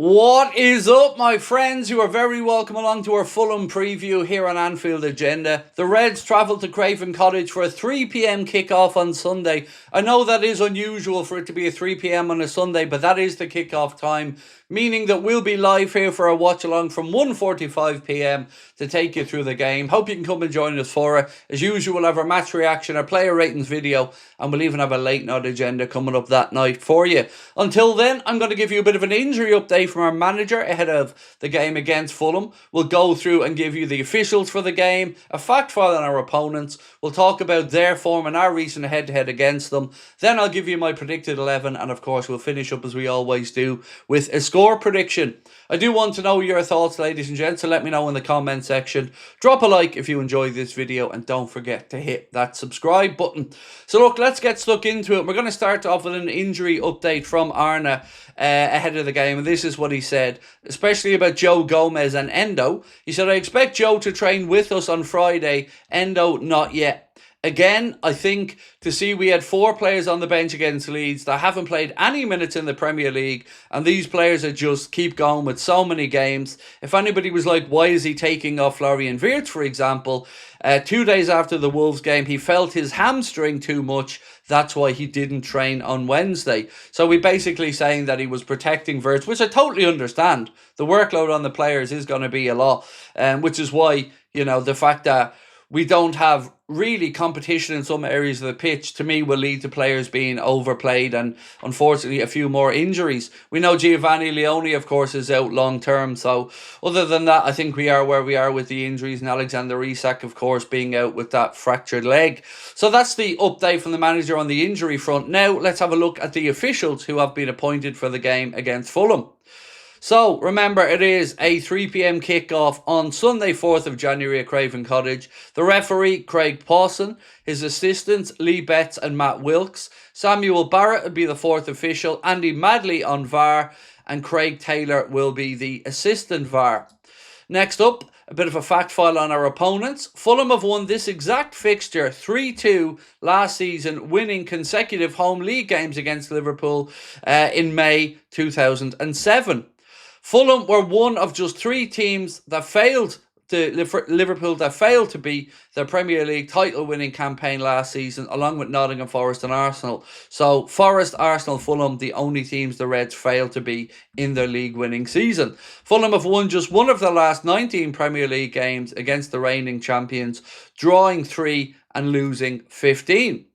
What is up, my friends? You are very welcome along to our Fulham preview here on Anfield Agenda. The Reds travel to Craven Cottage for a 3 p.m. kickoff on Sunday. I know that is unusual for it to be a 3 p.m. on a Sunday, but that is the kickoff time, meaning that we'll be live here for a watch along from 1:45 p.m. to take you through the game. Hope you can come and join us for it. As usual, we'll have our match reaction, our player ratings video, and we'll even have a late night agenda coming up that night for you. Until then, I'm going to give you a bit of an injury update from our manager ahead of the game against Fulham. We'll go through and give you the officials for the game, a fact file on our opponents. We'll talk about their form and our recent head-to-head against them. Then I'll give you my predicted 11, and of course we'll finish up as we always do with a score prediction. I do want to know your thoughts, ladies and gents, so let me know in the comment section. Drop a like if you enjoyed this video, and don't forget to hit that subscribe button. So look, let's get stuck into it. We're going to start off with an injury update from Arna ahead of the game, and this is what he said, especially about Joe Gomez and Endo. He said, I expect Joe to train with us on Friday, Endo not yet. Again, I think to see we had 4 players on the bench against Leeds that haven't played any minutes in the Premier League, and these players are just keep going with so many games. If anybody was like, why is he taking off Florian Wirtz, for example, 2 days after the Wolves game, he felt his hamstring too much. That's why he didn't train on Wednesday. So we're basically saying that he was protecting Wirtz, which I totally understand. The workload on the players is going to be a lot, which is why, you know, the fact that we don't have really competition in some areas of the pitch, to me, will lead to players being overplayed and, unfortunately, a few more injuries. We know Giovanni Leone, of course, is out long-term. So, other than that, I think we are where we are with the injuries. And Alexander Isak, of course, being out with that fractured leg. So, that's the update from the manager on the injury front. Now, let's have a look at the officials who have been appointed for the game against Fulham. So, remember, it is a 3 p.m. kickoff on Sunday, 4th of January at Craven Cottage. The referee, Craig Houlden, his assistants, Lee Betts and Matt Wilkes. Samuel Barrett will be the 4th official. Andy Madley on VAR. And Craig Taylor will be the assistant VAR. Next up, a bit of a fact file on our opponents. Fulham have won this exact fixture 3-2 last season, winning consecutive home league games against Liverpool in May 2007. Fulham were one of just 3 teams that failed Liverpool that failed to beat their Premier League title-winning campaign last season, along with Nottingham Forest and Arsenal. So, Forest, Arsenal, Fulham, the only teams the Reds failed to beat in their league-winning season. Fulham have won just one of the last 19 Premier League games against the reigning champions, drawing 3 and losing 15.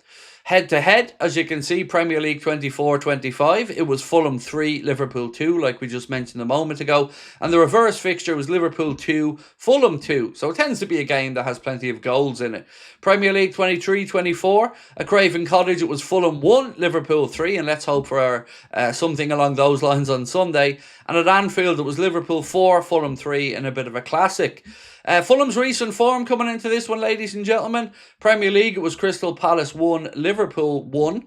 Head-to-head, as you can see, Premier League 24-25, it was Fulham 3, Liverpool 2, like we just mentioned a moment ago. And the reverse fixture was Liverpool 2, Fulham 2. So it tends to be a game that has plenty of goals in it. Premier League 23-24, at Craven Cottage, it was Fulham 1, Liverpool 3. And let's hope for something along those lines on Sunday. And at Anfield, it was Liverpool 4, Fulham 3, and a bit of a classic. Fulham's recent form coming into this one, ladies and gentlemen. Premier League, it was Crystal Palace 1, Liverpool 1.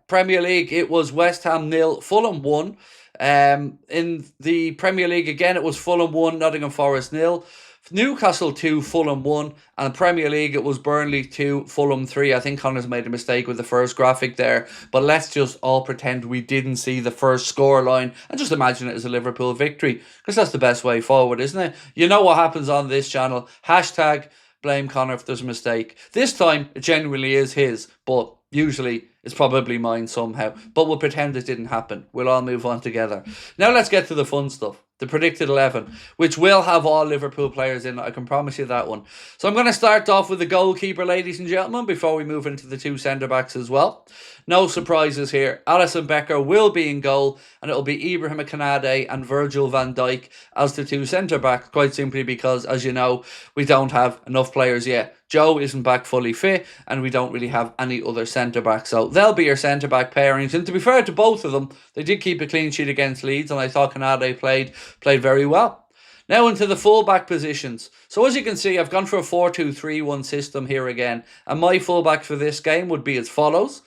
Premier League, it was West Ham 0, Fulham 1. In the Premier League again, it was Fulham 1, Nottingham Forest 0. Newcastle 2, Fulham 1. And Premier League, it was Burnley 2, Fulham 3. I think Connor's made a mistake with the first graphic there. But let's just all pretend we didn't see the first scoreline and just imagine it as a Liverpool victory. Because that's the best way forward, isn't it? You know what happens on this channel. Hashtag blame Connor if there's a mistake. This time, it genuinely is his. But usually, it's probably mine somehow. But we'll pretend it didn't happen. We'll all move on together. Now let's get to the fun stuff. The predicted 11, which will have all Liverpool players in it. I can promise you that one. So I'm going to start off with the goalkeeper, ladies and gentlemen, before we move into the 2 centre-backs as well. No surprises here. Alisson Becker will be in goal, and it'll be Ibrahim Konate and Virgil van Dijk as the 2 centre-backs, quite simply because, as you know, we don't have enough players yet. Joe isn't back fully fit, and we don't really have any other centre-backs. So they'll be your centre-back pairings. And to be fair to both of them, they did keep a clean sheet against Leeds, and I thought Konate played very well. Now into the full-back positions. So as you can see, I've gone for a 4-2-3-1 system here again. And my full-back for this game would be as follows.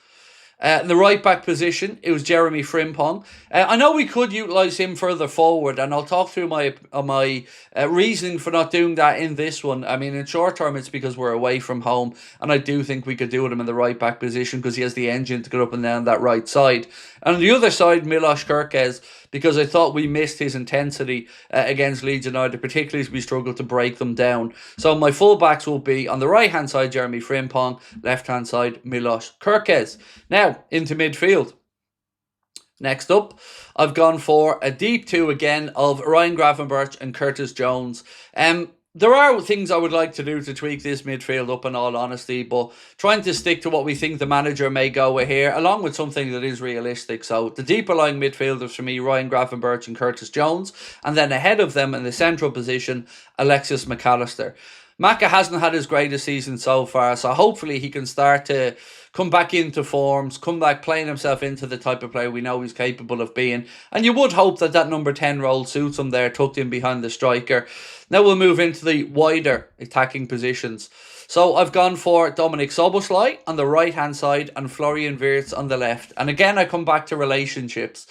In the right-back position, it was Jeremy Frimpong. I know we could utilise him further forward, and I'll talk through my reasoning for not doing that in this one. I mean, in short term, it's because we're away from home, and I do think we could do him in the right-back position because he has the engine to get up and down that right side. And on the other side, Milos Kerkez, because I thought we missed his intensity against Leeds United, particularly as we struggled to break them down. So my fullbacks will be on the right-hand side, Jeremy Frimpong, left-hand side, Milos Kerkez. Now, into midfield. Next up, I've gone for a deep two again of Ryan Gravenberch and Curtis Jones. There are things I would like to do to tweak this midfield up, in all honesty, but trying to stick to what we think the manager may go with here, along with something that is realistic. So the deeper lying midfielders for me, Ryan Gravenberch and Curtis Jones, and then ahead of them in the central position, Alexis McAllister. Maka hasn't had his greatest season so far, so hopefully he can start to come back into forms, come back playing himself into the type of player we know he's capable of being. And you would hope that that number 10 role suits him there, tucked in behind the striker. Now we'll move into the wider attacking positions. So I've gone for Dominik Szoboszlai on the right-hand side and Florian Wirtz on the left. And again, I come back to relationships.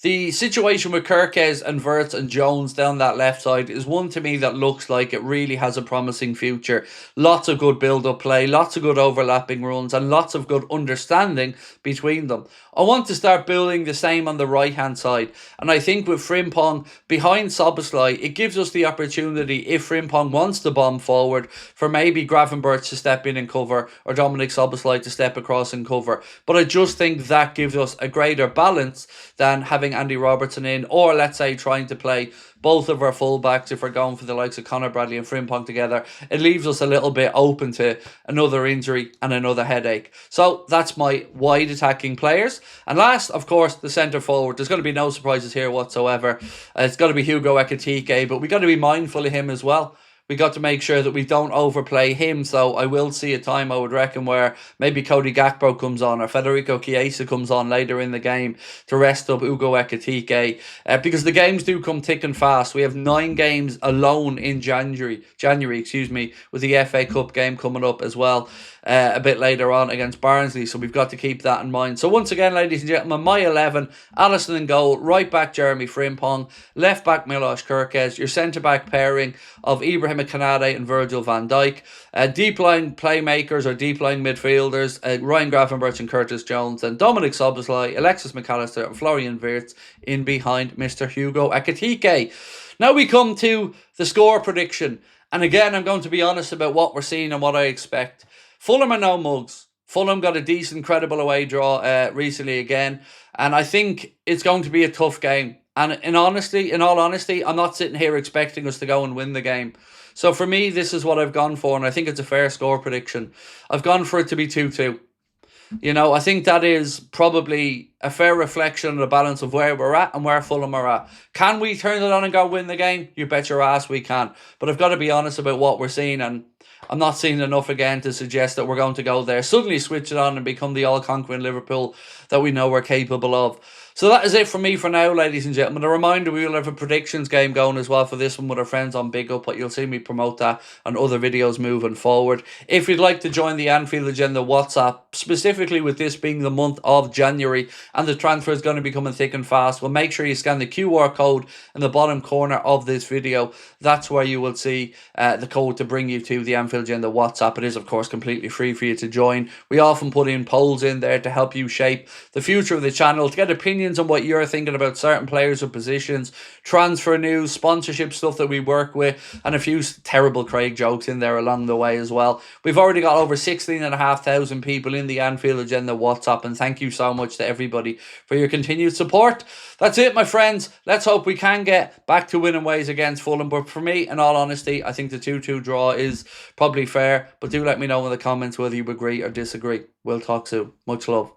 The situation with Kerkez and Wirtz and Jones down that left side is one to me that looks like it really has a promising future. Lots of good build-up play, lots of good overlapping runs, and lots of good understanding between them. I want to start building the same on the right-hand side. And I think with Frimpong behind Szoboszlai, it gives us the opportunity, if Frimpong wants to bomb forward, for maybe Gravenberch to step in and cover, or Dominik Szoboszlai to step across and cover. But I just think that gives us a greater balance than having Andy Robertson in, or let's say trying to play both of our fullbacks if we're going for the likes of Conor Bradley and Frimpong together. It leaves us a little bit open to another injury and another headache. So that's my wide attacking players. And last, of course, the centre forward. There's going to be no surprises here whatsoever. It's got to be Hugo Ekitike, but we got to be mindful of him as well. We got to make sure that we don't overplay him. So I will see a time, I would reckon, where maybe Cody Gakpo comes on or Federico Chiesa comes on later in the game to rest up Hugo Ekitike. Because the games do come thick and fast. We have 9 games alone in January, with the FA Cup game coming up as well. A bit later on against Barnsley, so we've got to keep that in mind. So once again, ladies and gentlemen, my 11, Alisson in goal, right back Jeremy Frimpong, left back Milos Kerkez, your centre back pairing of Ibrahim Kanate and Virgil van Dijk, deep line playmakers or deep line midfielders, Ryan Gravenberch and Curtis Jones, and Dominik Szoboszlai, Alexis McAllister and Florian Wirtz in behind Mr. Hugo Ekitike. Now we come to the score prediction, and again I'm going to be honest about what we're seeing and what I expect. Fulham are no mugs. Fulham got a decent, credible away draw recently again. And I think it's going to be a tough game. And in all honesty, I'm not sitting here expecting us to go and win the game. So for me, this is what I've gone for. And I think it's a fair score prediction. I've gone for it to be 2-2. You know, I think that is probably a fair reflection of the balance of where we're at and where Fulham are at. Can we turn it on and go win the game? You bet your ass we can. But I've got to be honest about what we're seeing, and I'm not seeing enough again to suggest that we're going to go there, suddenly switch it on and become the all-conquering Liverpool that we know we're capable of. So that is it from me for now, ladies and gentlemen. A reminder, we will have a predictions game going as well for this one with our friends on Big Up, but you'll see me promote that and other videos moving forward. If you'd like to join the Anfield Agenda WhatsApp, specifically with this being the month of January and the transfer is going to be coming thick and fast, well, make sure you scan the QR code in the bottom corner of this video. That's where you will see the code to bring you to the Anfield Agenda WhatsApp. It is, of course, completely free for you to join. We often put in polls in there to help you shape the future of the channel, to get opinions on what you're thinking about certain players or positions, transfer news, sponsorship stuff that we work with, and a few terrible Craig jokes in there along the way as well. We've already got over 16,500 people in the Anfield Agenda WhatsApp, and thank you so much to everybody for your continued support. That's it, my friends. Let's hope we can get back to winning ways against Fulham, but for me, in all honesty, I think the 2-2 draw is probably fair, but do let me know in the comments whether you agree or disagree. We'll talk soon. Much love.